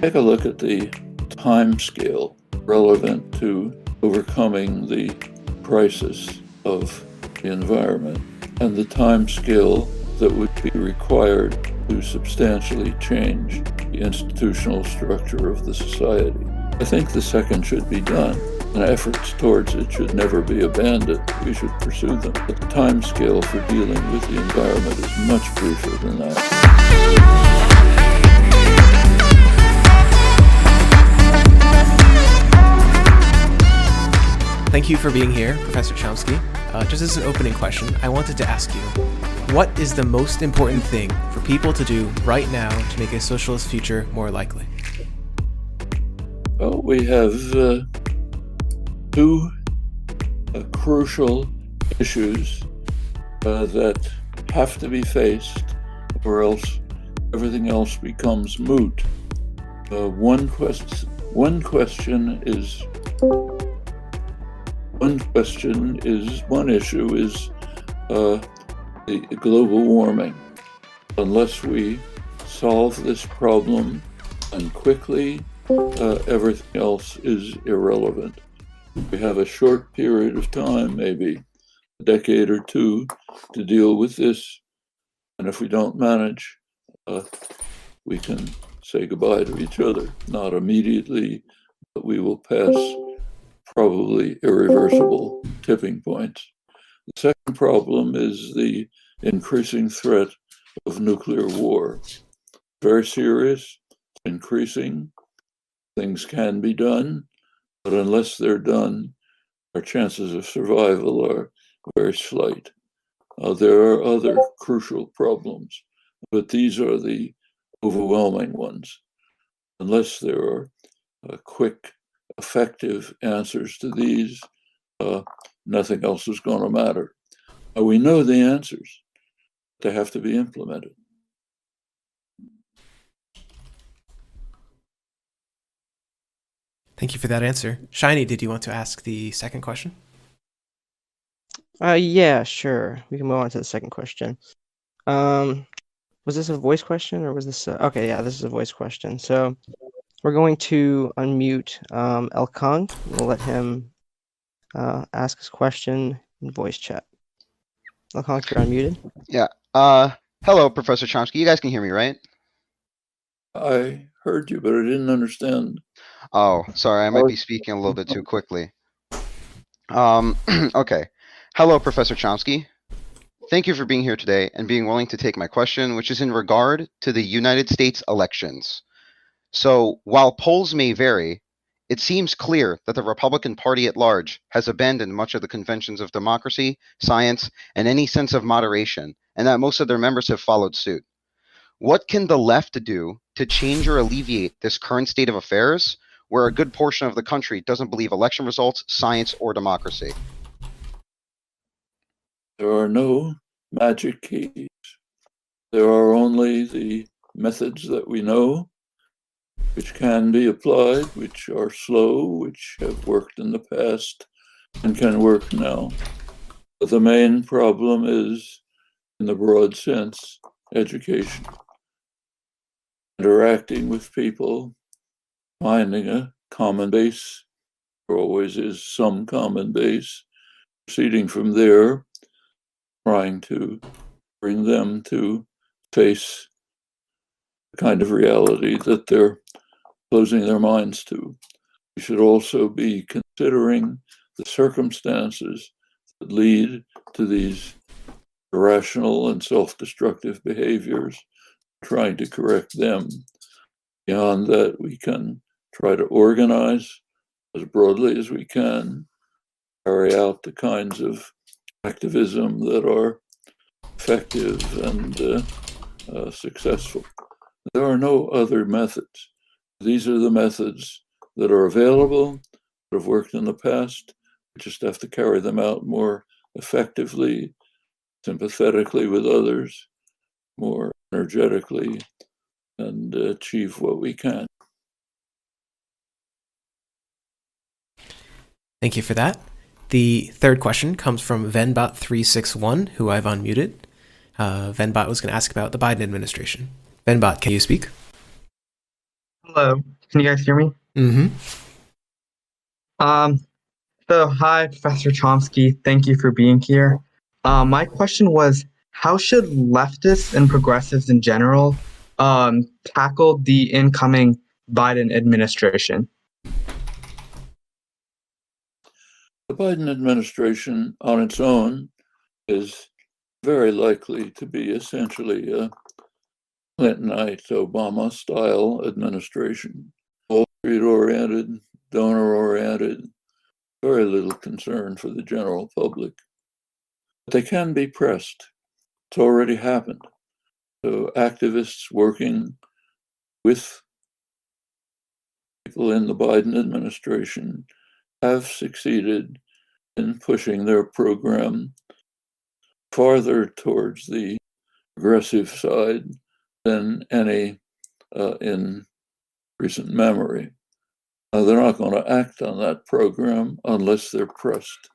Take a look at the time scale relevant to overcoming the crisis of the environment and the time scale that would be required to substantially change the institutional structure of the society. I think the second should be done, and efforts towards it should never be abandoned. We should pursue them. But the time scale for dealing with the environment is much briefer than that. Thank you for being here, Professor Chomsky. Just as an opening question, I wanted to ask you, what is the most important thing for people to do right now to make a socialist future more likely? Well, we have two crucial issues that have to be faced, or else everything else becomes moot. One issue is the global warming. Unless we solve this problem and quickly, everything else is irrelevant. We have a short period of time, maybe a decade or two, to deal with this. And if we don't manage, we can say goodbye to each other. Not immediately, but we will pass probably irreversible tipping points. The second problem is the increasing threat of nuclear war. Very serious, increasing. Things can be done, but unless they're done, our chances of survival are very slight. There are other crucial problems, but these are the overwhelming ones. Unless there are quick, effective answers to these, nothing else is going to matter. We know the answers. They have to be implemented. Thank you for that answer. Shiny, did you want to ask the second question? Yeah, sure. We can move on to the second question. Was this a voice question or was this okay, yeah, this is a voice question. So we're going to unmute El Kong. We'll let him ask his question in voice chat. El Kong, you're unmuted. Yeah. Hello, Professor Chomsky. You guys can hear me, right? I heard you, but I didn't understand. Oh, sorry. I might be speaking a little bit too quickly. Okay. Hello, Professor Chomsky. Thank you for being here today and being willing to take my question, which is in regard to the United States elections. So, while polls may vary, it seems clear that the Republican Party at large has abandoned much of the conventions of democracy, science, and any sense of moderation, and that most of their members have followed suit. What can the left do to change or alleviate this current state of affairs, where a good portion of the country doesn't believe election results, science, or democracy? There are no magic keys. There are only the methods that we know, which can be applied, which are slow, which have worked in the past and can work now. But the main problem is, in the broad sense, education. Interacting with people, finding a common base. There always is some common base. Proceeding from there, trying to bring them to face the kind of reality that they're closing their minds to. We should also be considering the circumstances that lead to these irrational and self-destructive behaviors, trying to correct them. Beyond that, we can try to organize as broadly as we can, carry out the kinds of activism that are effective and successful. There are no other methods. These are the methods that are available, that have worked in the past. We just have to carry them out more effectively, sympathetically with others, more energetically, and achieve what we can. Thank you for that. The third question comes from Venbot361, who I've unmuted. Venbot was going to ask about the Biden administration. Venbot, can you speak? Hello, can you guys hear me? Mm-hmm. Um, hi, Professor Chomsky. Thank you for being here. My question was, how should leftists and progressives in general tackle the incoming Biden administration? The Biden administration on its own is very likely to be essentially a Clintonite, Obama-style administration. Wall Street-oriented, donor-oriented, very little concern for the general public. But they can be pressed. It's already happened. So activists working with people in the Biden administration have succeeded in pushing their program farther towards the progressive side than any in recent memory. They're not going to act on that program unless they're pressed.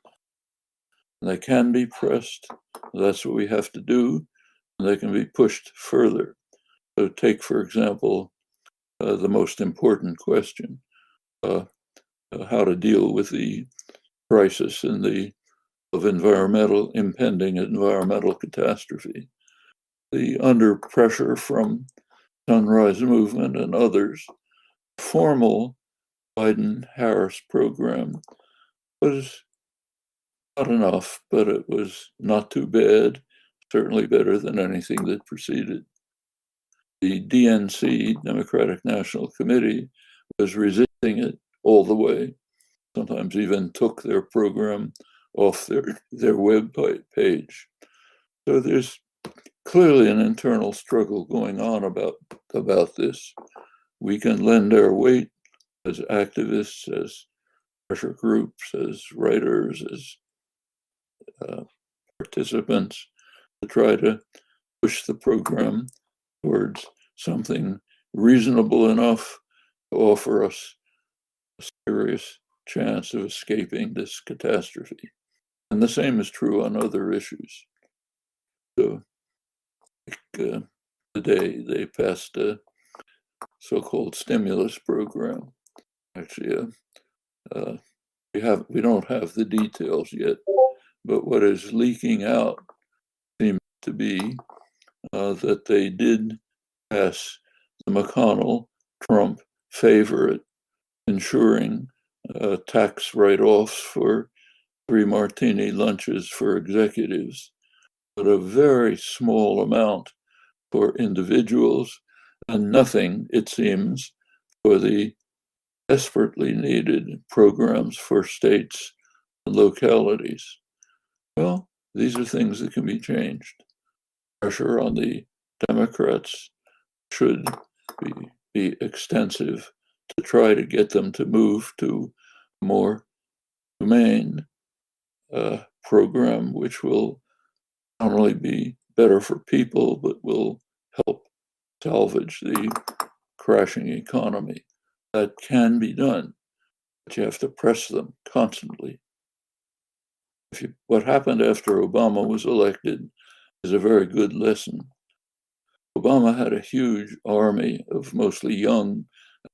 They can be pressed. That's what we have to do. They can be pushed further. So take, for example, the most important question, how to deal with the crisis of impending environmental catastrophe. Under pressure from Sunrise Movement and others, formal Biden-Harris program was not enough, but it was not too bad, certainly better than anything that preceded. The DNC, Democratic National Committee, was resisting it all the way, sometimes even took their program off their web page. So there's clearly an internal struggle going on about this. We can lend our weight as activists, as pressure groups, as writers, as participants to try to push the program towards something reasonable enough to offer us a serious chance of escaping this catastrophe. And the same is true on other issues. So today they passed a so-called stimulus program. Actually, we don't have the details yet, but what is leaking out seems to be that they did pass the McConnell-Trump favorite, ensuring tax write-offs for 3 martini lunches for executives, but a very small amount for individuals and nothing, it seems, for the desperately needed programs for states and localities. Well, these are things that can be changed. Pressure on the Democrats should be extensive to try to get them to move to a more humane program, which will not only be better for people, but will help salvage the crashing economy. That can be done, but you have to press them constantly. What happened after Obama was elected is a very good lesson. Obama had a huge army of mostly young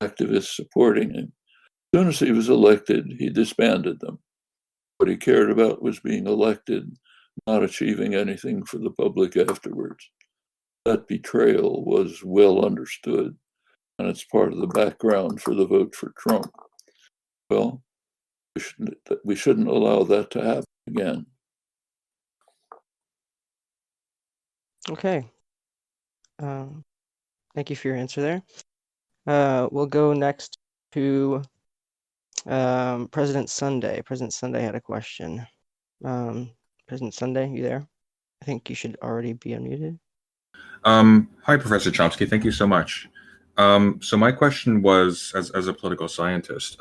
activists supporting him. As soon as he was elected, he disbanded them. What he cared about was being elected, not achieving anything for the public afterwards. That betrayal was well understood, and it's part of the background for the vote for Trump. Well, we shouldn't allow that to happen again. Okay. Thank you for your answer there. We'll go next to President Sunday. President Sunday had a question. President Sunday, you there? I think you should already be unmuted. Hi, Professor Chomsky. Thank you so much. So my question was, as a political scientist,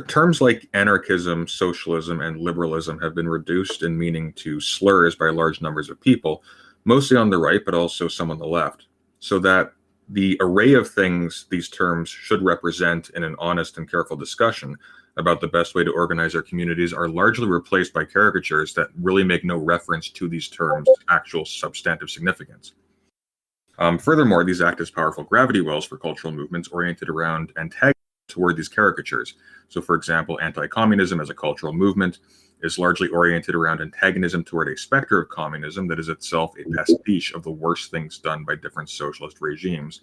terms like anarchism, socialism, and liberalism have been reduced in meaning to slurs by large numbers of people, mostly on the right, but also some on the left, so that the array of things these terms should represent in an honest and careful discussion about the best way to organize our communities are largely replaced by caricatures that really make no reference to these terms' actual substantive significance. Furthermore, these act as powerful gravity wells for cultural movements oriented around antagonism toward these caricatures. So, for example, anti-communism as a cultural movement is largely oriented around antagonism toward a specter of communism that is itself a pastiche of the worst things done by different socialist regimes,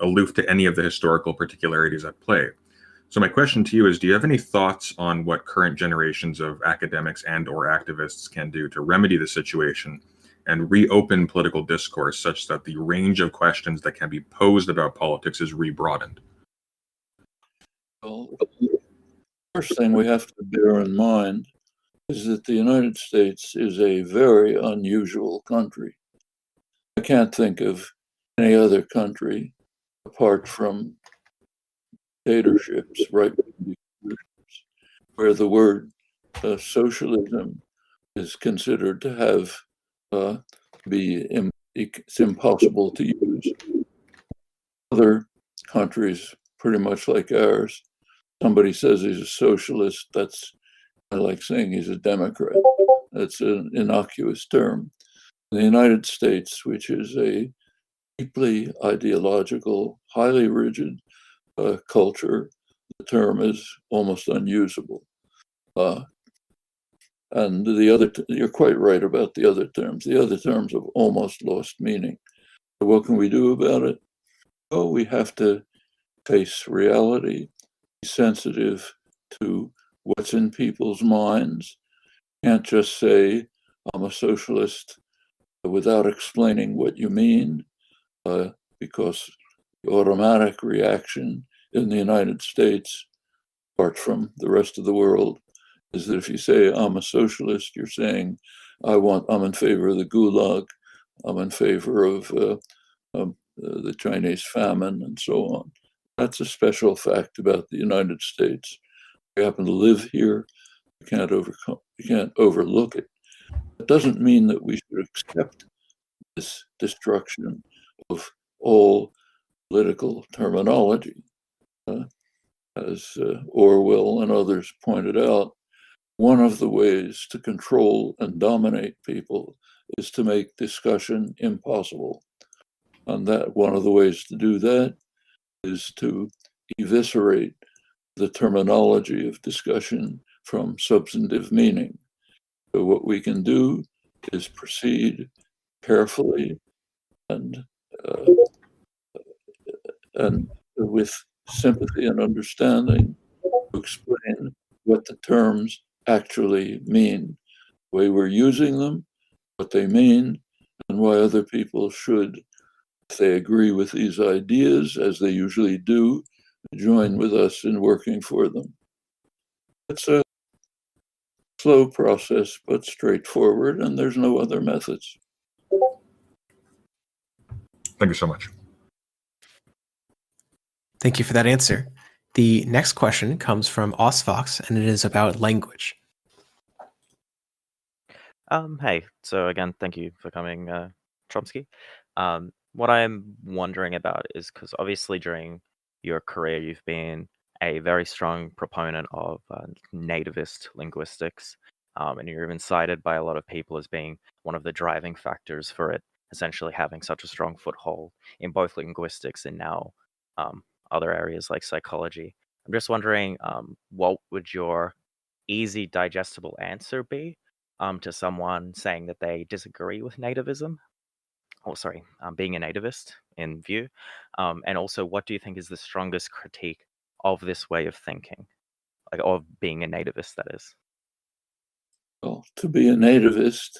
aloof to any of the historical particularities at play. So my question to you is, do you have any thoughts on what current generations of academics and or activists can do to remedy the situation and reopen political discourse such that the range of questions that can be posed about politics is rebroadened? Well, the first thing we have to bear in mind is that the United States is a very unusual country. I can't think of any other country apart from dictatorships, right, where the word socialism is considered to have it's impossible to use. Other countries, pretty much like ours, somebody says he's a socialist, that's like saying he's a Democrat. That's an innocuous term. In the United States, which is a deeply ideological, highly rigid culture, the term is almost unusable. And you're quite right about the other terms. The other terms have almost lost meaning. So what can we do about it? Well, we have to face reality, be sensitive to what's in people's minds. Can't just say, I'm a socialist without explaining what you mean, because the automatic reaction in the United States, apart from the rest of the world, is that if you say I'm a socialist, you're saying I'm in favor of the Gulag, I'm in favor of the Chinese famine, and so on. That's a special fact about the United States. We happen to live here. You can't overlook it. It doesn't mean that we should accept this destruction of all political terminology. As Orwell and others pointed out, one of the ways to control and dominate people is to make discussion impossible. And that one of the ways to do that is to eviscerate the terminology of discussion from substantive meaning. So what we can do is proceed carefully and with sympathy and understanding to explain what the terms actually mean, the way we're using them, what they mean, and why other people should, if they agree with these ideas, as they usually do, join with us in working for them. It's a slow process, but straightforward, and there's no other methods. Thank you so much. Thank you for that answer. The next question comes from Osfox, and it is about language. Hey, so again, thank you for coming, Chomsky. What I'm wondering about is, because obviously during your career, you've been a very strong proponent of nativist linguistics, and you're even cited by a lot of people as being one of the driving factors for it essentially having such a strong foothold in both linguistics and now other areas like psychology. I'm just wondering, what would your easy, digestible answer be to someone saying that they disagree with nativism? Being a nativist in view. And also, what do you think is the strongest critique of this way of thinking, like of being a nativist, that is? Well, to be a nativist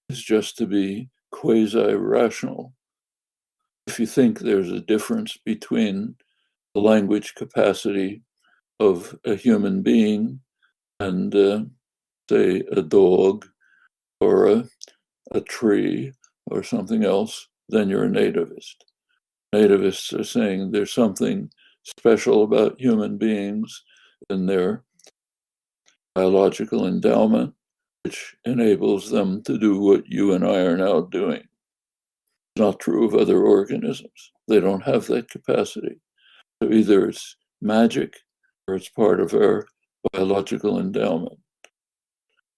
is just to be quasi-rational. If you think there's a difference between the language capacity of a human being and, say, a dog or a tree or something else, then you're a nativist. Nativists are saying there's something special about human beings and their biological endowment, which enables them to do what you and I are now doing. It's not true of other organisms. They don't have that capacity. So either it's magic or it's part of our biological endowment.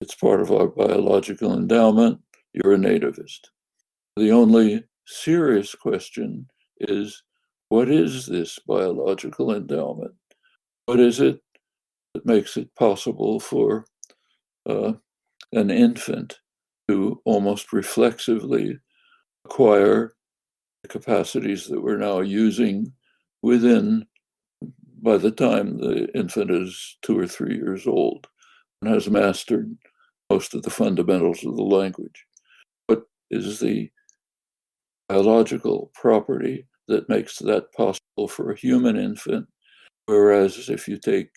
It's part of our biological endowment, you're a nativist. The only serious question is, what is this biological endowment? What is it that makes it possible for an infant to almost reflexively acquire the capacities that we're now using by the time the infant is 2 or 3 years old and has mastered most of the fundamentals of the language? What is the biological property that makes that possible for a human infant? Whereas if you take,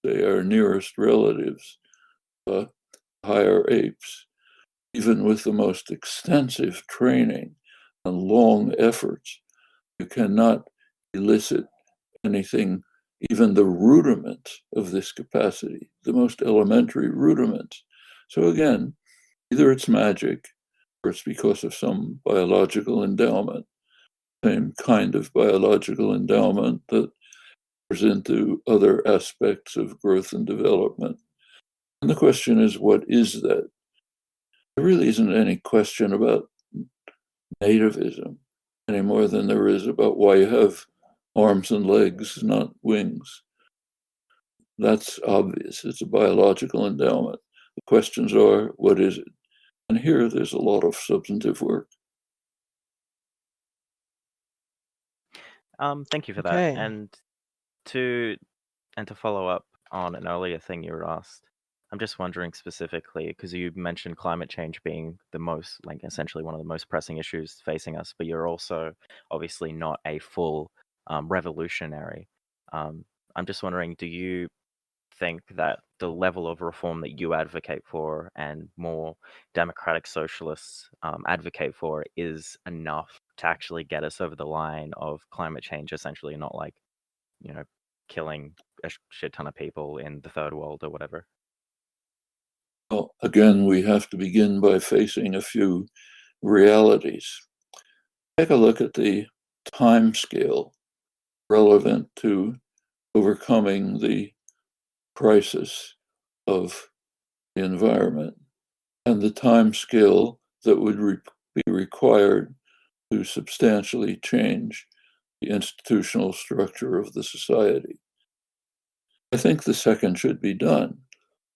say, our nearest relatives, higher apes, even with the most extensive training and long efforts, you cannot elicit anything, even the rudiments of this capacity, the most elementary rudiments. So again, either it's magic or it's because of some biological endowment, same kind of biological endowment that goes into other aspects of growth and development. And the question is, what is that? There really isn't any question about nativism any more than there is about why you have arms and legs, not wings. That's obvious. It's a biological endowment. The questions are, what is it? And here there's a lot of substantive work. Thank you for that. Okay. And to follow up on an earlier thing you were asked, I'm just wondering specifically, because you mentioned climate change being the most, like essentially one of the most pressing issues facing us, but you're also obviously not a full revolutionary. I'm just wondering, do you think that the level of reform that you advocate for and more democratic socialists advocate for is enough to actually get us over the line of climate change, essentially not like, killing a shit ton of people in the third world or whatever? Well, again, we have to begin by facing a few realities. Take a look at the time scale relevant to overcoming the crisis of the environment and the time scale that would be required to substantially change the institutional structure of the society. I think the second should be done,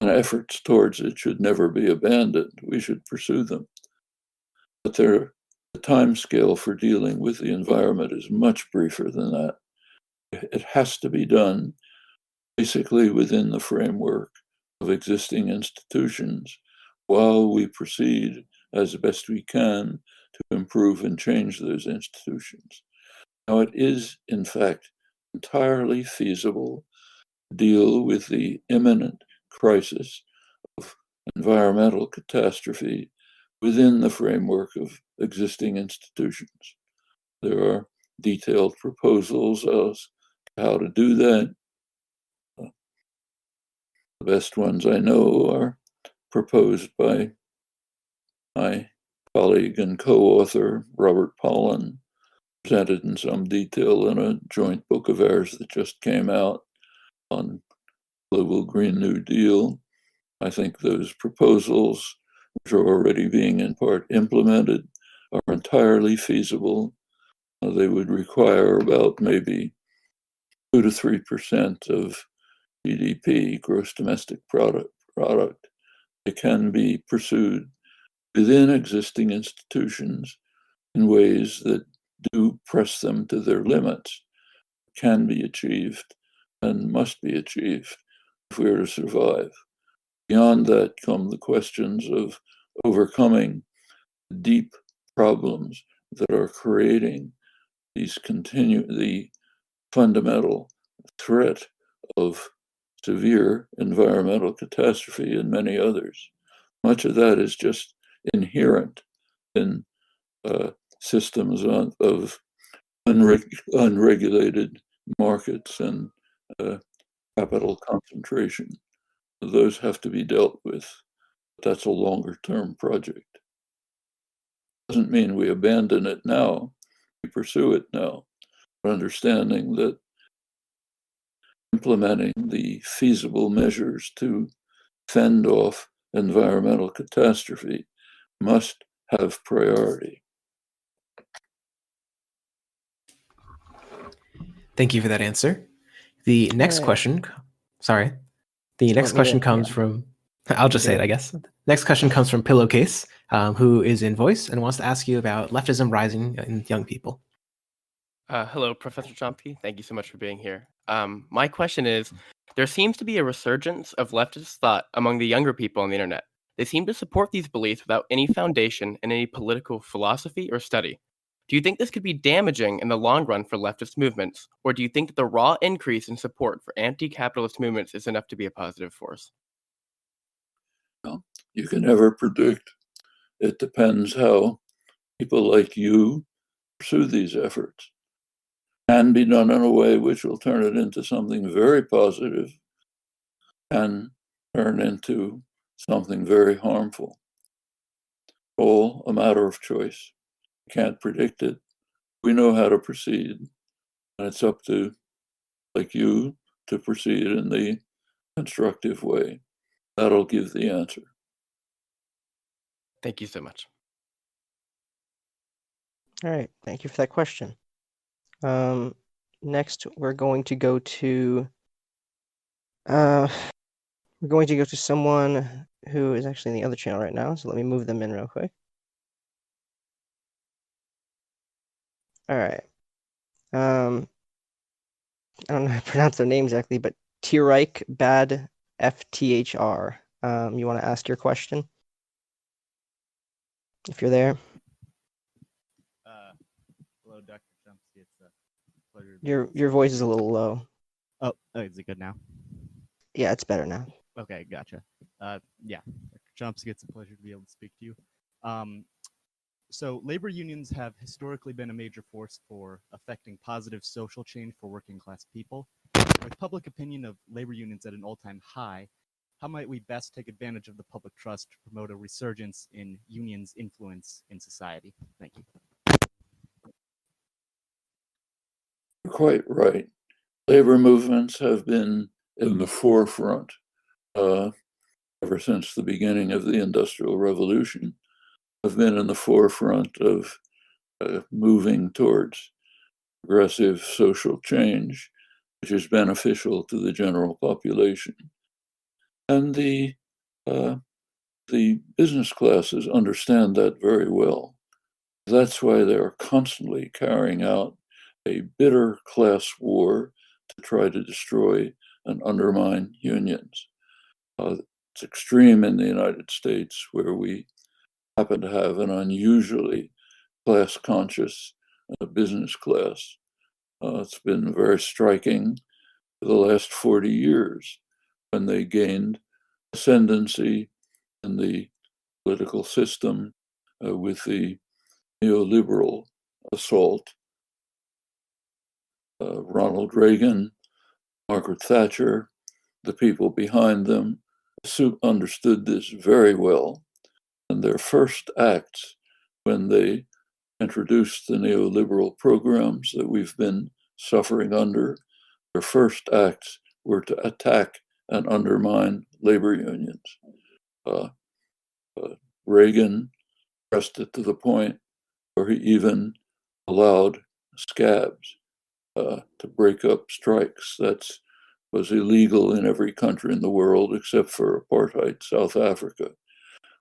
and efforts towards it should never be abandoned. We should pursue them. But the time scale for dealing with the environment is much briefer than that. It has to be done basically within the framework of existing institutions while we proceed as best we can to improve and change those institutions. Now, it is, in fact, entirely feasible to deal with the imminent crisis of environmental catastrophe within the framework of existing institutions. There are detailed proposals as to how to do that. The best ones I know are proposed by my colleague and co-author, Robert Pollin, presented in some detail in a joint book of ours that just came out on Global Green New Deal. I think those proposals, which are already being in part implemented, are entirely feasible. They would require about maybe 2 to 3% of GDP, gross domestic product. It can be pursued within existing institutions in ways that do press them to their limits, can be achieved and must be achieved if we are to survive. Beyond that come the questions of overcoming deep problems that are creating the fundamental threat of severe environmental catastrophe and many others. Much of that is just inherent in systems of unregulated markets and capital concentration. Those have to be dealt with. That's a longer term project. Doesn't mean we abandon it now. We pursue it now, understanding that implementing the feasible measures to fend off environmental catastrophe must have priority. Thank you for that answer. The next Alright. question, sorry. The next Want me question to- comes yeah. from, I'll just Do say it, it. I guess. Next question comes from Pillowcase, who is in voice and wants to ask you about leftism rising in young people. Hello, Professor Chomsky. Thank you so much for being here. My question is, there seems to be a resurgence of leftist thought among the younger people on the internet. They seem to support these beliefs without any foundation in any political philosophy or study. Do you think this could be damaging in the long run for leftist movements, or do you think that the raw increase in support for anti-capitalist movements is enough to be a positive force? Well, you can never predict. It depends how people like you pursue these efforts. Can be done in a way which will turn it into something very positive and turn into something very harmful. All a matter of choice. Can't predict it. We know how to proceed, and it's up to, like you, to proceed in the constructive way. That'll give the answer. Thank you so much. All right, thank you for that question. Next, we're going to go to someone who is actually in the other channel right now. So let me move them in real quick. All right. I don't know how to pronounce their name exactly, but Tirike Bad FTHR. You want to ask your question? If you're there. Hello, Dr. Chomsky. It's a pleasure. To be Your voice is a little low. Oh, is it good now? Yeah, it's better now. Okay, gotcha. Yeah, Dr. Chomsky, it's a pleasure to be able to speak to you. So labor unions have historically been a major force for affecting positive social change for working class people. With public opinion of labor unions at an all-time high, how might we best take advantage of the public trust to promote a resurgence in unions' influence in society? Thank you. You're quite right. Labor movements have been in the forefront ever since the beginning of the Industrial Revolution, have been in the forefront of moving towards progressive social change, which is beneficial to the general population. And the business classes understand that very well. That's why they are constantly carrying out a bitter class war to try to destroy and undermine unions. It's extreme in the United States, where we happen to have an unusually class-conscious business class. It's been very striking for the last 40 years when they gained ascendancy in the political system with the neoliberal assault. Ronald Reagan, Margaret Thatcher, the people behind them understood this very well. And their first acts when they introduced the neoliberal programs that we've been suffering under, their first acts were to attack and undermine labor unions. Reagan pressed it to the point where he even allowed scabs to break up strikes. That was illegal in every country in the world except for apartheid South Africa.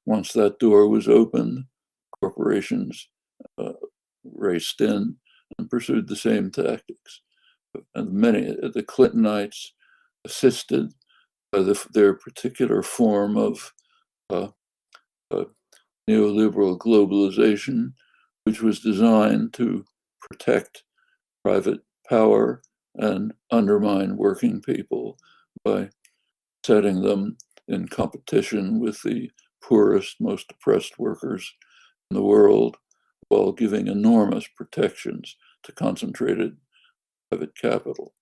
Once that door was opened, corporations raced in and pursued the same tactics. And many of the Clintonites, assisted by their particular form of neoliberal globalization, which was designed to protect private power and undermine working people by setting them in competition with the poorest, most oppressed workers in the world, while giving enormous protections to concentrated private capital.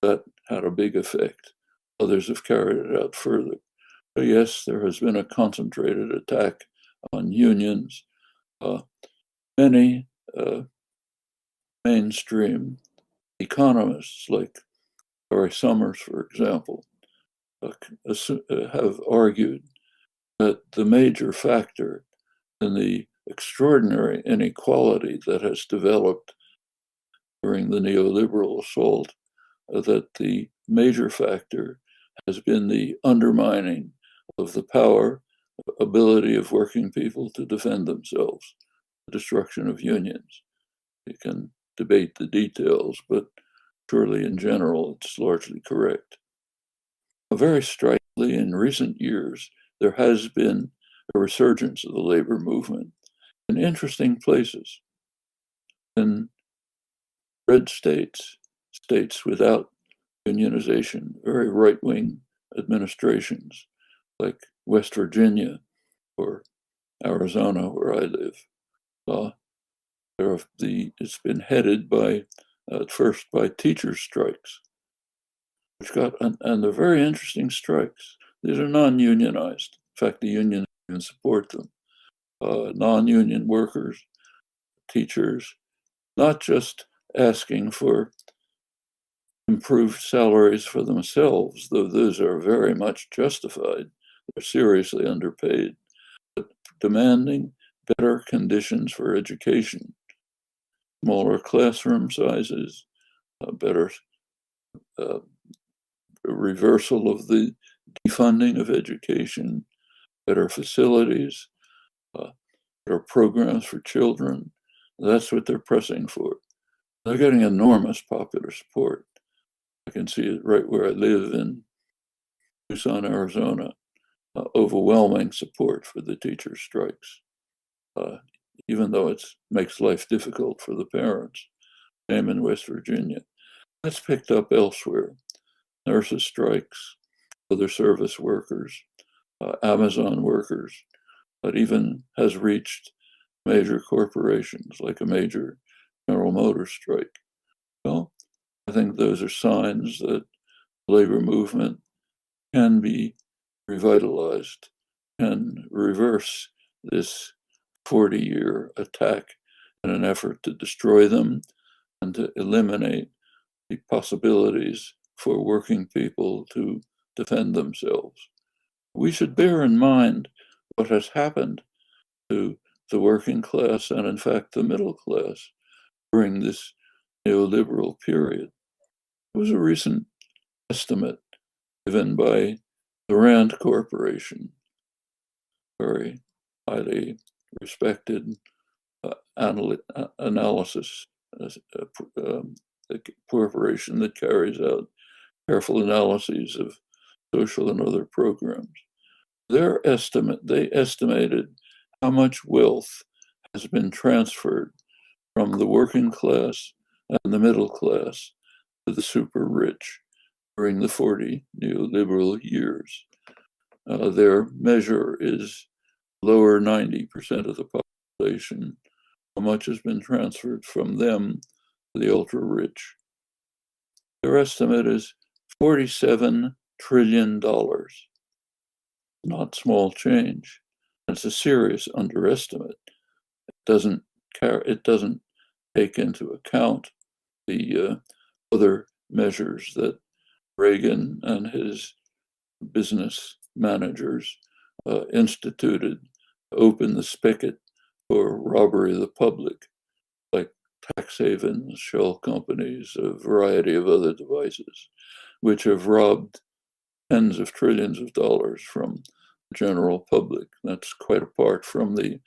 That had a big effect. Others have carried it out further. But yes, there has been a concentrated attack on unions. Many mainstream economists, like Larry Summers, for example, have argued that the major factor in the extraordinary inequality that has developed during the neoliberal assault that the major factor has been the undermining of the power, ability of working people to defend themselves, the destruction of unions. You can debate the details, but surely in general, it's largely correct. Very strikingly, in recent years, there has been a resurgence of the labor movement in interesting places. In red states, states without unionization, very right-wing administrations like West Virginia or Arizona, where I live. It's been headed by, at first, by teachers' strikes, and they're very interesting strikes. These are non-unionized. In fact, the unions even support them. Non-union workers, teachers, not just asking for improved salaries for themselves, though those are very much justified. They're seriously underpaid, but demanding better conditions for education, smaller classroom sizes, better reversal of the defunding of education, better facilities, better programs for children. That's what they're pressing for. They're getting enormous popular support. I can see it right where I live in Tucson, Arizona, overwhelming support for the teacher strikes, even though it makes life difficult for the parents. Same in West Virginia. That's picked up elsewhere. Nurses strikes, other service workers, Amazon workers, but even has reached major corporations like a major General Motors strike. Well, I think those are signs that the labor movement can be revitalized, can reverse this 40-year attack in an effort to destroy them and to eliminate the possibilities for working people to defend themselves. We should bear in mind what has happened to the working class and, in fact, the middle class during this neoliberal period. There was a recent estimate given by the Rand Corporation, very highly respected analysis corporation that carries out careful analyses of social and other programs. They estimated how much wealth has been transferred from the working class and the middle class to the super rich during the 40 neoliberal years. Their measure is lower 90% of the population. How much has been transferred from them to the ultra rich? Their estimate is $47 trillion. Not small change. It's a serious underestimate. It doesn't take into account the other measures that Reagan and his business managers instituted to open the spigot for robbery of the public, like tax havens, shell companies, a variety of other devices, which have robbed tens of trillions of dollars from the general public. That's quite apart from the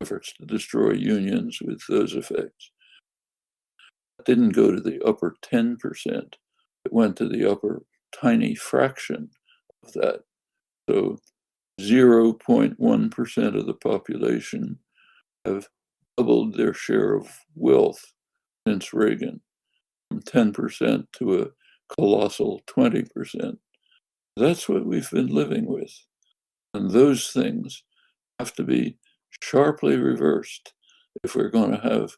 efforts to destroy unions with those effects. It didn't go to the upper 10%. It went to the upper tiny fraction of that. So 0.1% of the population have doubled their share of wealth since Reagan, from 10% to a colossal 20%. That's what we've been living with. And those things have to be sharply reversed if we're going to have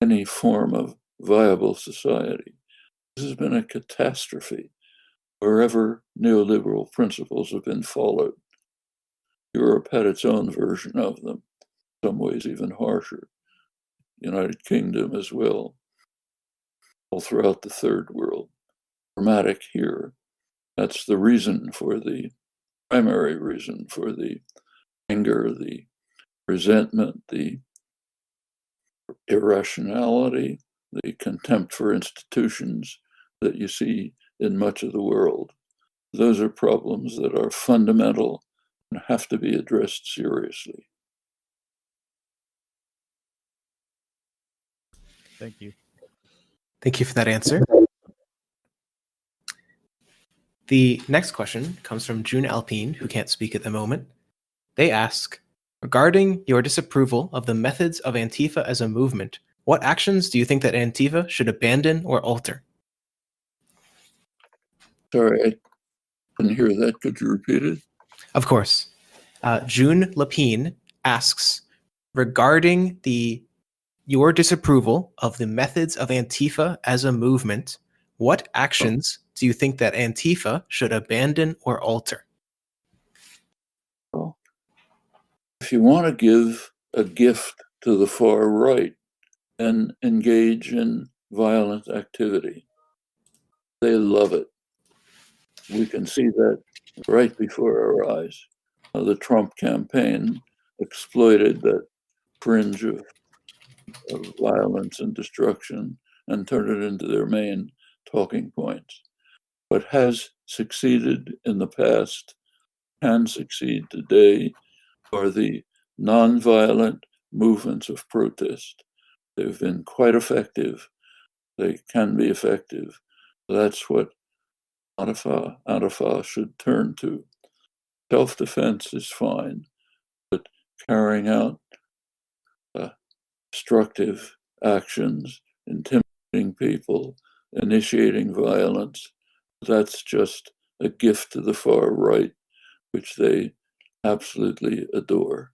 any form of viable society. This has been a catastrophe wherever neoliberal principles have been followed. Europe had its own version of them, in some ways even harsher. United Kingdom as well, all throughout the third world. Dramatic here. That's the reason for the primary reason for the anger, the resentment, the irrationality, the contempt for institutions that you see in much of the world. Those are problems that are fundamental and have to be addressed seriously. Thank you. Thank you for that answer. The next question comes from June Alpine, who can't speak at the moment. They ask, regarding your disapproval of the methods of Antifa as a movement, what actions do you think that Antifa should abandon or alter? Sorry, I didn't hear that. Could you repeat it? Of course. June Lapine asks, regarding your disapproval of the methods of Antifa as a movement, what actions do you think that Antifa should abandon or alter? Well, if you want to give a gift to the far right and engage in violent activity, they love it. We can see that right before our eyes. The Trump campaign exploited that fringe of violence and destruction and turned it into their main talking points. What has succeeded in the past can succeed today are the nonviolent movements of protest. They've been quite effective. They can be effective. That's what Antifa should turn to. Self-defense is fine, but carrying out destructive actions, intimidating people, initiating violence, that's just a gift to the far right, which they absolutely adore.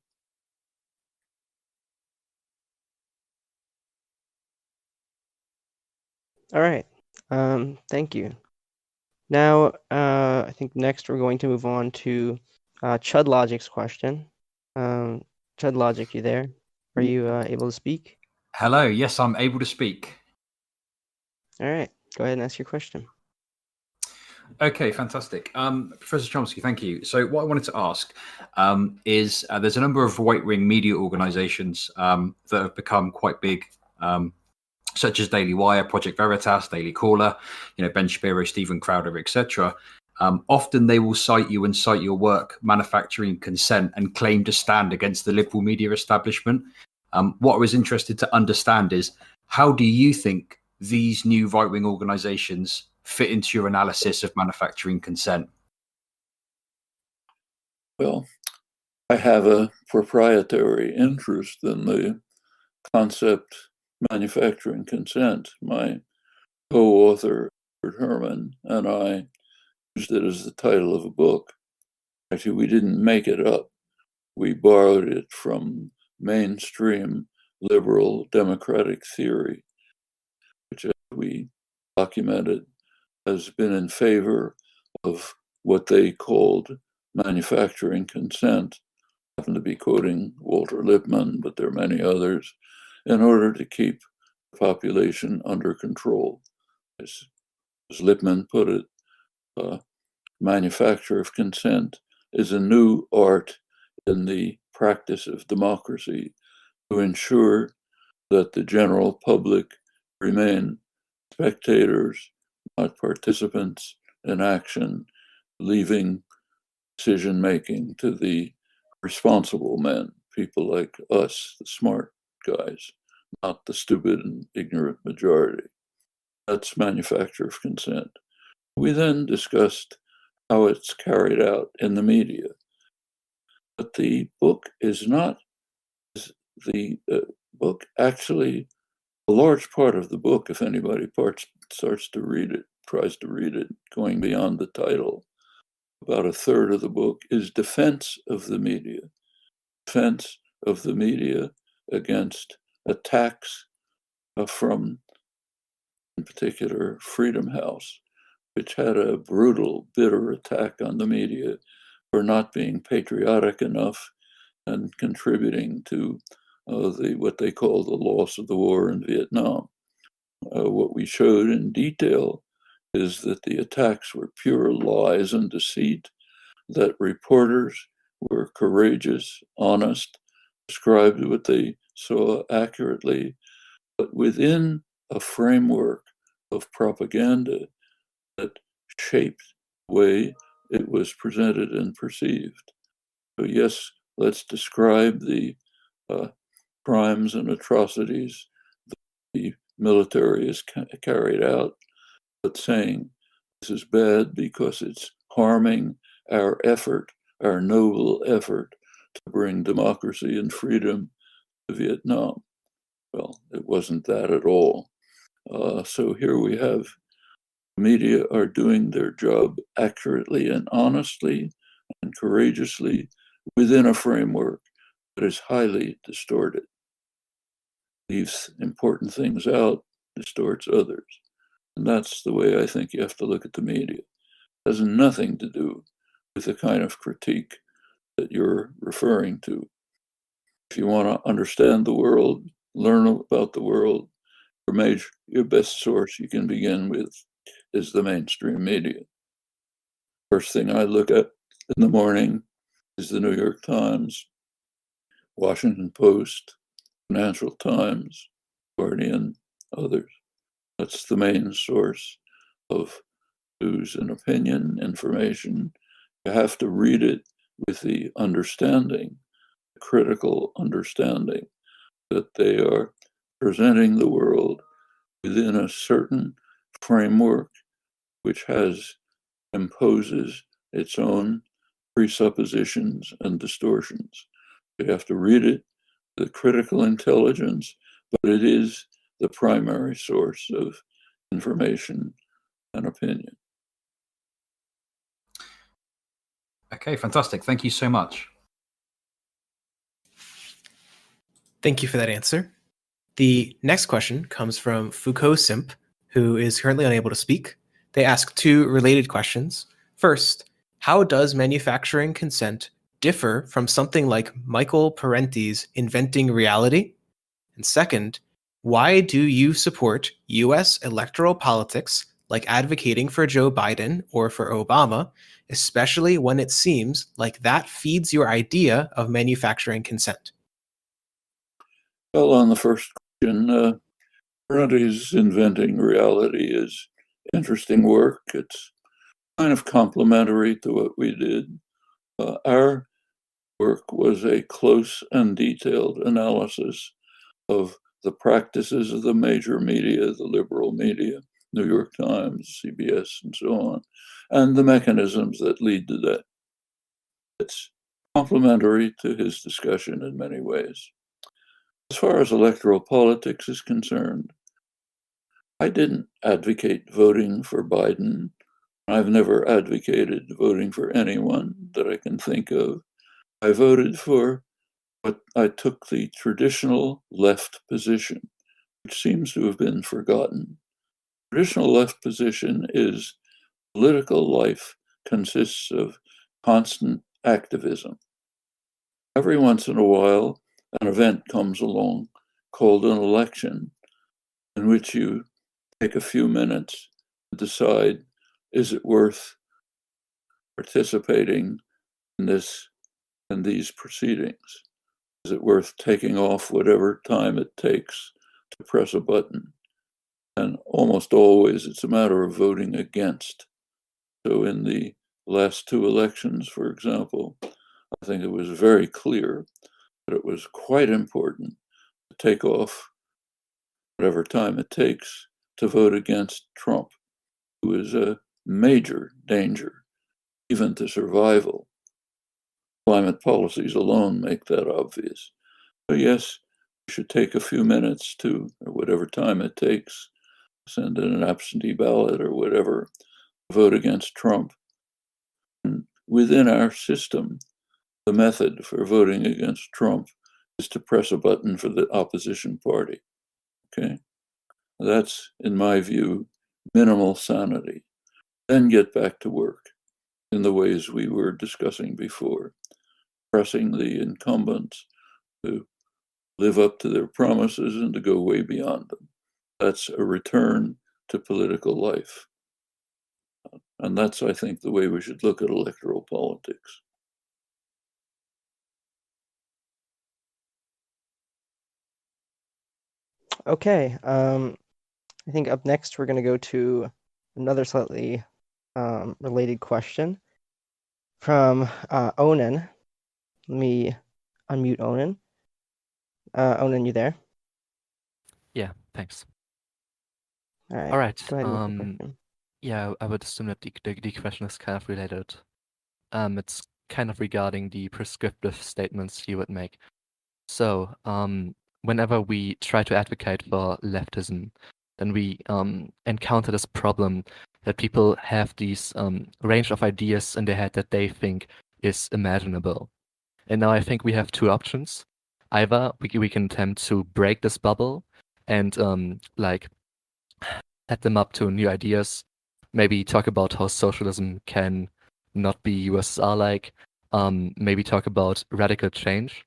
All right. Thank you. Now, I think next we're going to move on to Chud Logic's question. Chud Logic, you there? Are you able to speak? Hello. Yes, I'm able to speak. All right. Go ahead and ask your question. Okay, fantastic. Professor Chomsky, thank you. So what I wanted to ask is there's a number of right-wing media organizations that have become quite big, such as Daily Wire, Project Veritas, Daily Caller, Ben Shapiro, Stephen Crowder, etc. Often they will cite you and cite your work, Manufacturing Consent, and claim to stand against the liberal media establishment. What I was interested to understand is, how do you think these new right-wing organizations fit into your analysis of manufacturing consent? Well, I have a proprietary interest in the concept manufacturing consent. My co-author, Herman, and I used it as the title of a book. Actually, we didn't make it up. We borrowed it from mainstream liberal democratic theory, which we documented has been in favor of what they called manufacturing consent. I happen to be quoting Walter Lippmann, but there are many others, in order to keep the population under control. As Lippmann put it, manufacture of consent is a new art in the practice of democracy to ensure that the general public remain spectators, not participants in action, leaving decision-making to the responsible men, people like us, the smart guys, not the stupid and ignorant majority. That's manufacture of consent. We then discussed how it's carried out in the media. But the book is not, the book actually, a large part of the book, if anybody starts to read it, tries to read it, going beyond the title, about a third of the book is defense of the media. Defense of the media against attacks from, in particular, Freedom House, which had a brutal, bitter attack on the media for not being patriotic enough and contributing to what they call the loss of the war in Vietnam. What we showed in detail is that the attacks were pure lies and deceit, that reporters were courageous, honest, described what they saw accurately, but within a framework of propaganda that shaped the way it was presented and perceived. So yes, let's describe the crimes and atrocities that the military has carried out, but saying this is bad because it's harming our effort, our noble effort to bring democracy and freedom to Vietnam. Well, it wasn't that at all. So here we have media are doing their job accurately and honestly and courageously within a framework that is highly distorted. Leaves important things out, distorts others. And that's the way I think you have to look at the media. It has nothing to do with the kind of critique that you're referring to. If you want to understand the world, learn about the world, your best source you can begin with is the mainstream media. First thing I look at in the morning is the New York Times, Washington Post, Financial Times, Guardian, others. That's the main source of news and opinion, information. You have to read it with the understanding, the critical understanding that they are presenting the world within a certain framework which imposes its own presuppositions and distortions. You have to read it with critical intelligence, but it is the primary source of information and opinion. Okay, fantastic. Thank you so much. Thank you for that answer. The next question comes from Foucault Simp, who is currently unable to speak. They ask two related questions. First, how does manufacturing consent differ from something like Michael Parenti's Inventing Reality? And second, why do you support US electoral politics like advocating for Joe Biden or for Obama, especially when it seems like that feeds your idea of manufacturing consent? Well, on the first question, Parenti's Inventing Reality is interesting work. It's kind of complementary to what we did. Our work was a close and detailed analysis of the practices of the major media, the liberal media, New York Times, CBS, and so on, and the mechanisms that lead to that. It's complementary to his discussion in many ways. As far as electoral politics is concerned, I didn't advocate voting for Biden. I've never advocated voting for anyone that I can think of. I voted for but I took the traditional left position, which seems to have been forgotten. Traditional left position is political life consists of constant activism. Every once in a while, an event comes along called an election, in which you take a few minutes to decide, is it worth participating in these proceedings? Is it worth taking off whatever time it takes to press a button? And almost always it's a matter of voting against. So in the last two elections, for example, I think it was very clear that it was quite important to take off whatever time it takes to vote against Trump, who is a major danger, even to survival. Climate policies alone make that obvious. So yes, you should take a few minutes to, or whatever time it takes, send in an absentee ballot or whatever, vote against Trump. And within our system, the method for voting against Trump is to press a button for the opposition party. Okay? That's, in my view, minimal sanity. Then get back to work in the ways we were discussing before, pressing the incumbents to live up to their promises and to go way beyond them. That's a return to political life. And that's, I think, the way we should look at electoral politics. Okay. I think up next we're going to go to another slightly related question from Onan. Let me unmute Onan. Onan, you there? Yeah, thanks. All right. All right. Go ahead with the question. Yeah, I would assume that the question is kind of related. It's kind of regarding the prescriptive statements you would make. So, whenever we try to advocate for leftism, then we encounter this problem that people have these range of ideas in their head that they think is imaginable. And now I think we have two options. Either we can attempt to break this bubble and like set them up to new ideas, maybe talk about how socialism can not be USSR-like, maybe talk about radical change.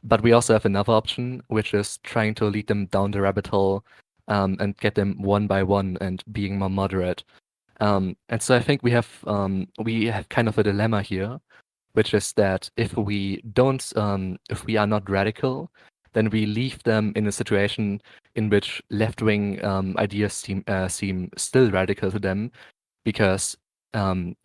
But we also have another option, which is trying to lead them down the rabbit hole and get them one by one and being more moderate. And so I think we have kind of a dilemma here, which is that if we are not radical, then we leave them in a situation in which left-wing ideas seem still radical to them, because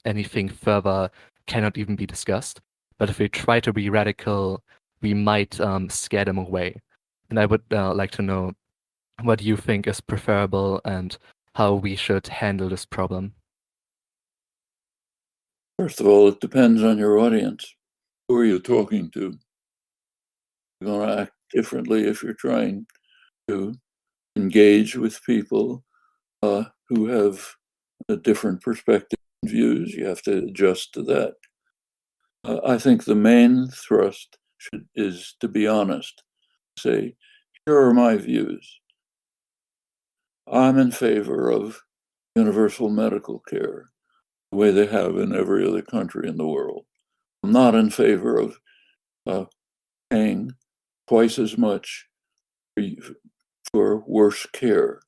anything further cannot even be discussed. But if we try to be radical, we might scare them away. And I would like to know what you think is preferable and how we should handle this problem. First of all, it depends on your audience. Who are you talking to? You're going to act differently if you're trying to engage with people who have a different perspective and views. You have to adjust to that. I think the main thrust is to be honest. Say, here are my views. I'm in favor of universal medical care, the way they have in every other country in the world. I'm not in favor of paying twice as much for worse care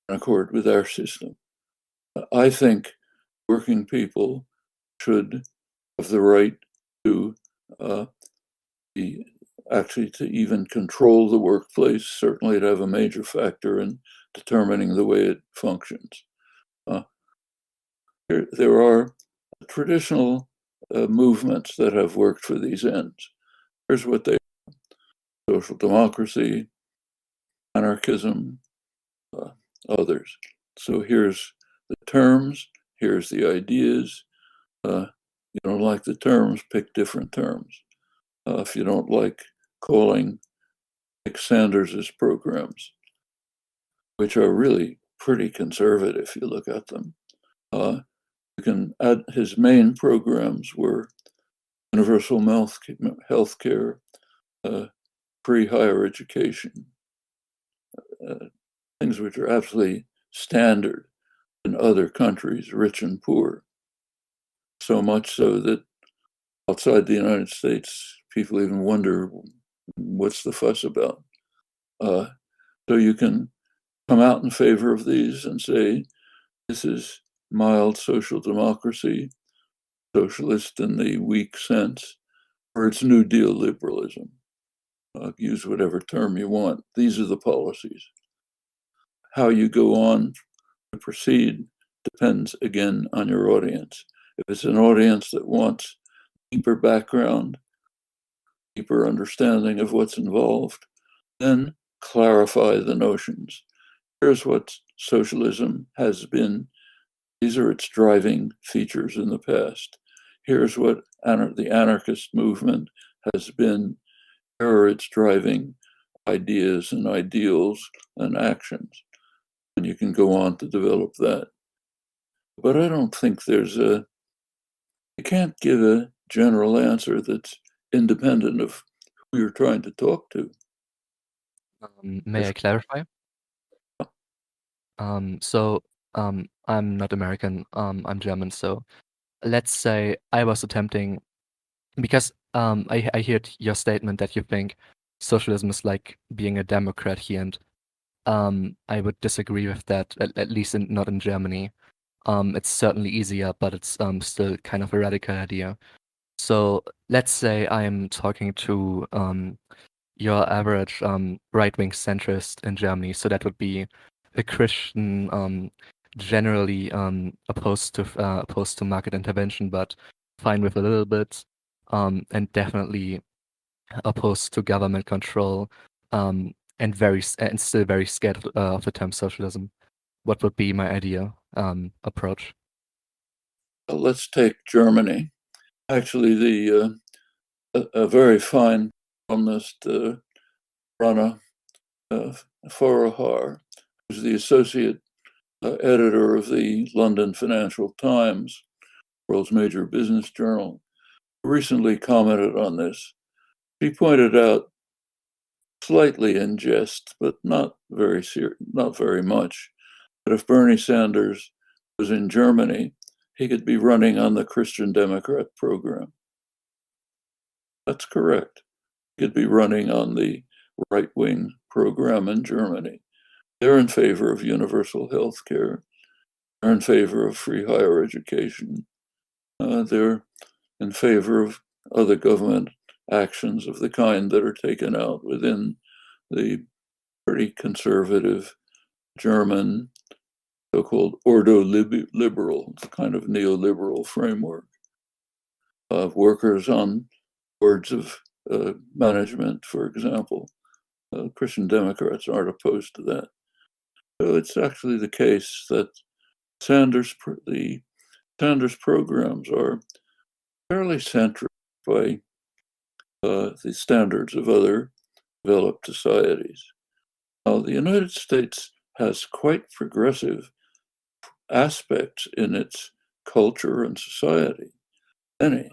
in accord with our system. I think working people should have the right to to even control the workplace, certainly to have a major factor in determining the way it functions. There are traditional movements that have worked for these ends. Here's what they are: social democracy, anarchism, others. So here's the terms, here's the ideas. You don't like the terms, pick different terms. If you don't like calling Nick Sanders's programs, which are really pretty conservative if you look at them, you can add his main programs were universal health care, free higher education, things which are absolutely standard in other countries, rich and poor. So much so that outside the United States, people even wonder what's the fuss about. So you can come out in favor of these and say, this is mild social democracy, socialist in the weak sense, or it's New Deal liberalism. Use whatever term you want. These are the policies. How you go on to proceed depends, again, on your audience. If it's an audience that wants deeper background, deeper understanding of what's involved, then clarify the notions. Here's what socialism has been. These are its driving features in the past. Here's what the anarchist movement has been. Here are its driving ideas and ideals and actions. And you can go on to develop that. But I don't think you can't give a general answer that's independent of who you're trying to talk to. May I clarify? I'm not American, I'm German, so let's say I was attempting, because I heard your statement that you think socialism is like being a democrat here, and I would disagree with that, at least not in Germany. It's certainly easier, but it's still kind of a radical idea. So let's say I'm talking to your average right-wing centrist in Germany. So that would be a Christian, generally opposed to market intervention, but fine with a little bit, and definitely opposed to government control, and still very scared of the term socialism. What would be my ideal approach? Let's take Germany. Actually, a very fine columnist, Rana Forahar, who's the associate editor of the London Financial Times, world's major business journal, recently commented on this. He pointed out, slightly in jest, but not very much, that if Bernie Sanders was in Germany, he could be running on the Christian Democrat program. That's correct. He could be running on the right-wing program in Germany. They're in favor of universal health care. They're in favor of free higher education. They're in favor of other government actions of the kind that are taken out within the pretty conservative German so-called ordo-liberal, it's a kind of neoliberal framework of workers on boards of management, for example. Christian Democrats aren't opposed to that. So it's actually the case that the Sanders programs are fairly centric by the standards of other developed societies. Now, the United States has quite progressive aspects in its culture and society. Many,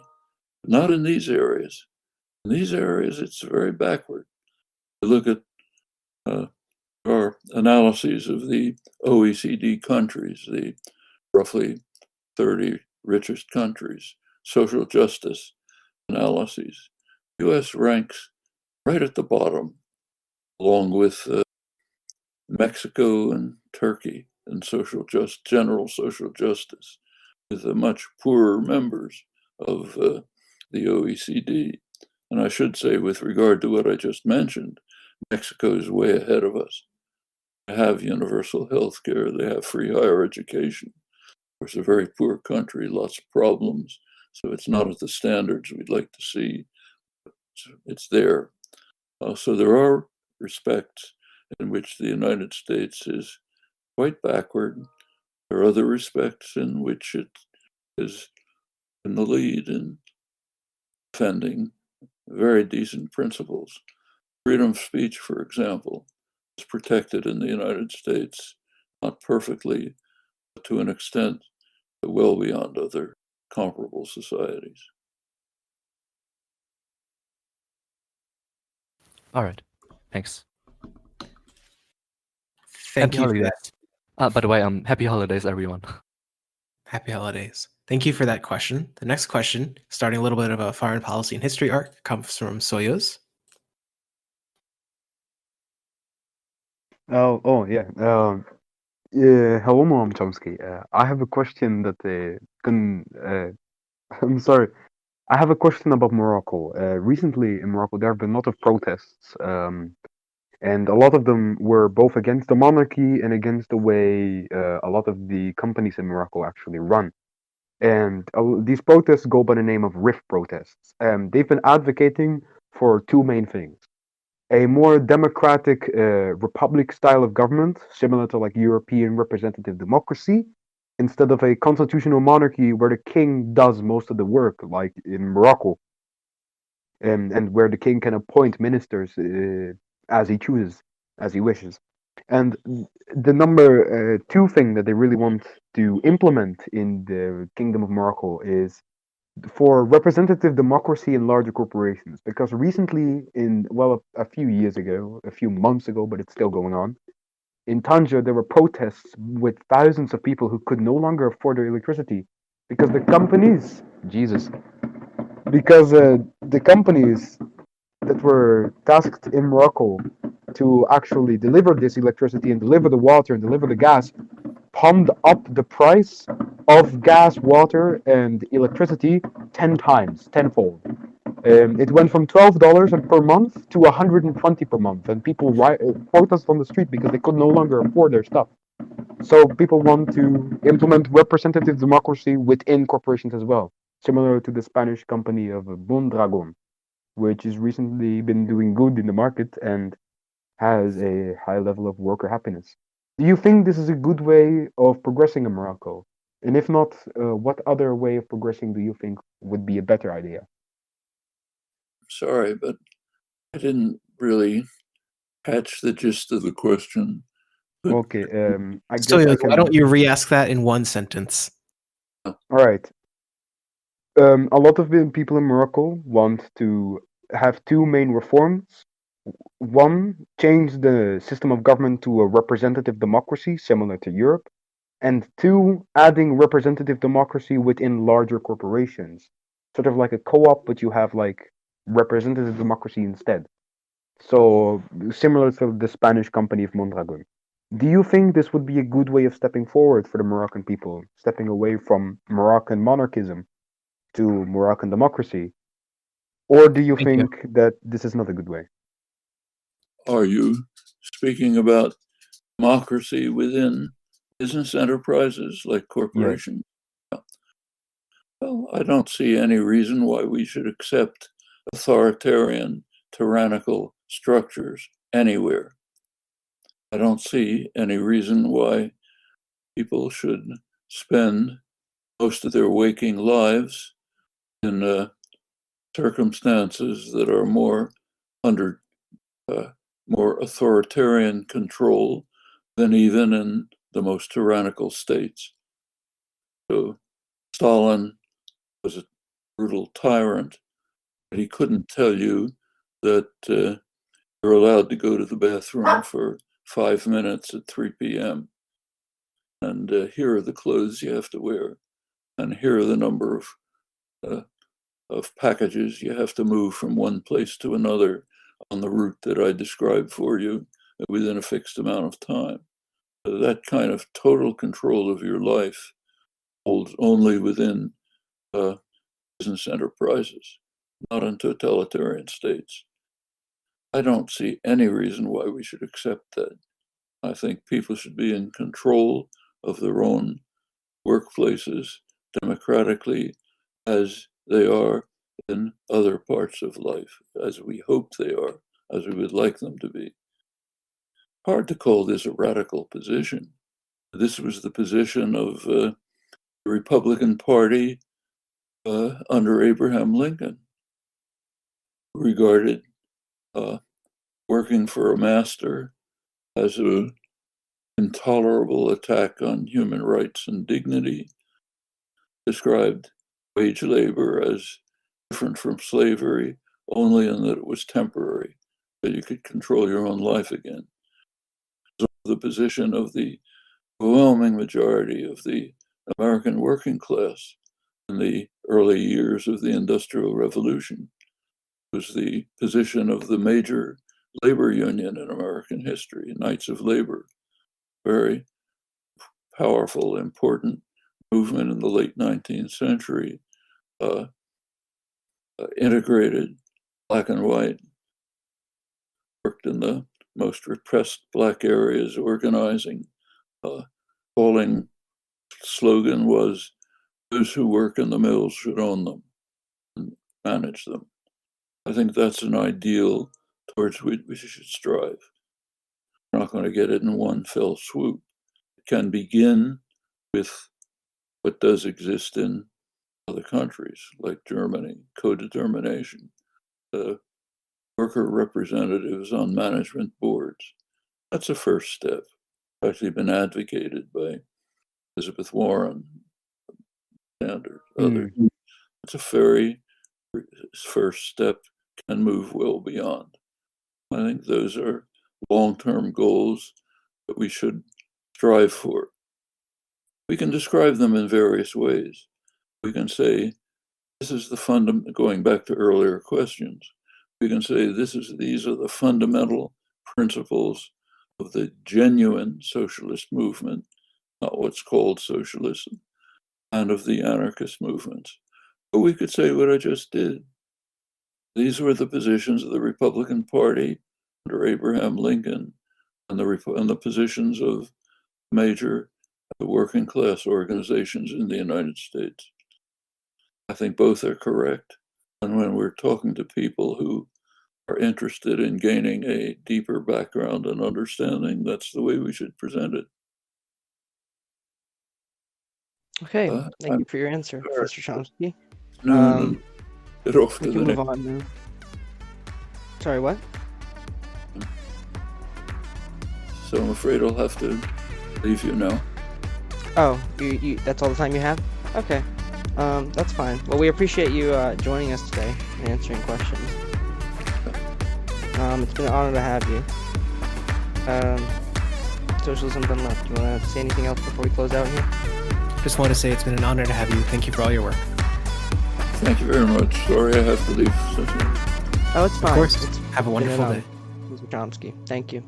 not in these areas. In these areas, it's very backward. You look at our analyses of the OECD countries, the roughly 30 richest countries, social justice analyses. US ranks right at the bottom, along with Mexico and Turkey in general social justice, with the much poorer members of the OECD. And I should say, with regard to what I just mentioned, Mexico is way ahead of us. They have universal health care, they have free higher education. Of course, a very poor country, lots of problems, so it's not at the standards we'd like to see. It's there. So there are respects in which the United States is quite backward. There are other respects in which it is in the lead in defending very decent principles. Freedom of speech, for example, is protected in the United States, not perfectly, but to an extent well beyond other comparable societies. All right, thanks. Thank Happy you for holidays. that. By the way, happy holidays, everyone. Happy holidays. Thank you for that question. The next question, starting a little bit of a foreign policy and history arc, comes from Soyuz. Yeah. Hello, Noam Chomsky. I have a question that I'm sorry. I have a question about Morocco. Recently in Morocco, there have been a lot of protests, and a lot of them were both against the monarchy and against the way a lot of the companies in Morocco actually run. And these protests go by the name of RIF protests. They've been advocating for two main things: a more democratic republic style of government, similar to like European representative democracy, instead of a constitutional monarchy where the king does most of the work, like in Morocco, and where the king can appoint ministers as he chooses, as he wishes. And the number two thing that they really want to implement in the Kingdom of Morocco is for representative democracy in larger corporations. Because recently, a few years ago, a few months ago, but it's still going on, in Tanger, there were protests with thousands of people who could no longer afford their electricity because the companies, the companies that were tasked in Morocco to actually deliver this electricity and deliver the water and deliver the gas pumped up the price of gas, water, and electricity 10 times, tenfold. It went from $12 per month to $120 per month, and people protest on the street because they could no longer afford their stuff. So people want to implement representative democracy within corporations as well, similar to the Spanish company of Mondragon, which has recently been doing good in the market and has a high level of worker happiness. Do you think this is a good way of progressing in Morocco? And if not, what other way of progressing do you think would be a better idea? Sorry, but I didn't really catch the gist of the question. But Okay, I guess So I can. why don't you re-ask that in one sentence? All right. A lot of the people in Morocco want to have two main reforms. One, change the system of government to a representative democracy similar to Europe. And two, adding representative democracy within larger corporations. Sort of like a co-op, but you have like representative democracy instead. So similar to the Spanish company of Mondragon. Do you think this would be a good way of stepping forward for the Moroccan people, stepping away from Moroccan monarchism to Moroccan democracy? Or do you Thank you. think that this is not a good way? Are you speaking about democracy within business enterprises like corporations? Well, I don't see any reason why we should accept authoritarian, tyrannical structures anywhere. I don't see any reason why people should spend most of their waking lives in circumstances that are more under more authoritarian control than even in the most tyrannical states. So Stalin was a brutal tyrant, but he couldn't tell you that you're allowed to go to the bathroom for 5 minutes at 3 p.m. And here are the clothes you have to wear, and here are the number of packages you have to move from one place to another on the route that I described for you within a fixed amount of time. That kind of total control of your life holds only within business enterprises, not in totalitarian states. I don't see any reason why we should accept that. I think people should be in control of their own workplaces democratically as they are in other parts of life, as we hope they are, as we would like them to be. Hard to call this a radical position. This was the position of the Republican Party under Abraham Lincoln, regarded working for a master as an intolerable attack on human rights and dignity, described wage labor as different from slavery only in that it was temporary, that you could control your own life again. So the position of the overwhelming majority of the American working class in the early years of the Industrial Revolution was the position of the major labor union in American history, Knights of Labor, very powerful, important movement in the late 19th century, integrated black and white, worked in the most repressed black areas, organizing, calling slogan was, "Those who work in the mills should own them and manage them." I think that's an ideal towards which we should strive. We're not going to get it in one fell swoop. It can begin with what does exist in other countries like Germany, co-determination, worker representatives on management boards. That's a first step, actually been advocated by Elizabeth Warren, Sanders, others. It's a very first step, can move well beyond. I think those are long-term goals that we should strive for. We can describe them in various ways. We can say, this is the going back to earlier questions, we can say these are the fundamental principles of the genuine socialist movement, not what's called socialism, and of the anarchist movements. Or we could say what I just did. These were the positions of the Republican Party under Abraham Lincoln, and the positions of major working class organizations in the United States. I think both are correct. And when we're talking to people who are interested in gaining a deeper background and understanding, that's the way we should present it. Okay, thank you for your answer, Professor Chomsky. No, get off to We the can move next. on now. Sorry, what? So I'm afraid I'll have to leave you now. Oh, you that's all the time you have? Okay. That's fine. Well, we appreciate you joining us today and answering questions. It's been an honor to have you. Socialism done left. Do you want to say anything else before we close out here? Just want to say it's been an honor to have you. Thank you for all your work. Thank you very much. Sorry I have to leave so soon. Oh, it's fine. Of course. It's Have a been wonderful an day. honor, Mr. Chomsky. Thank you.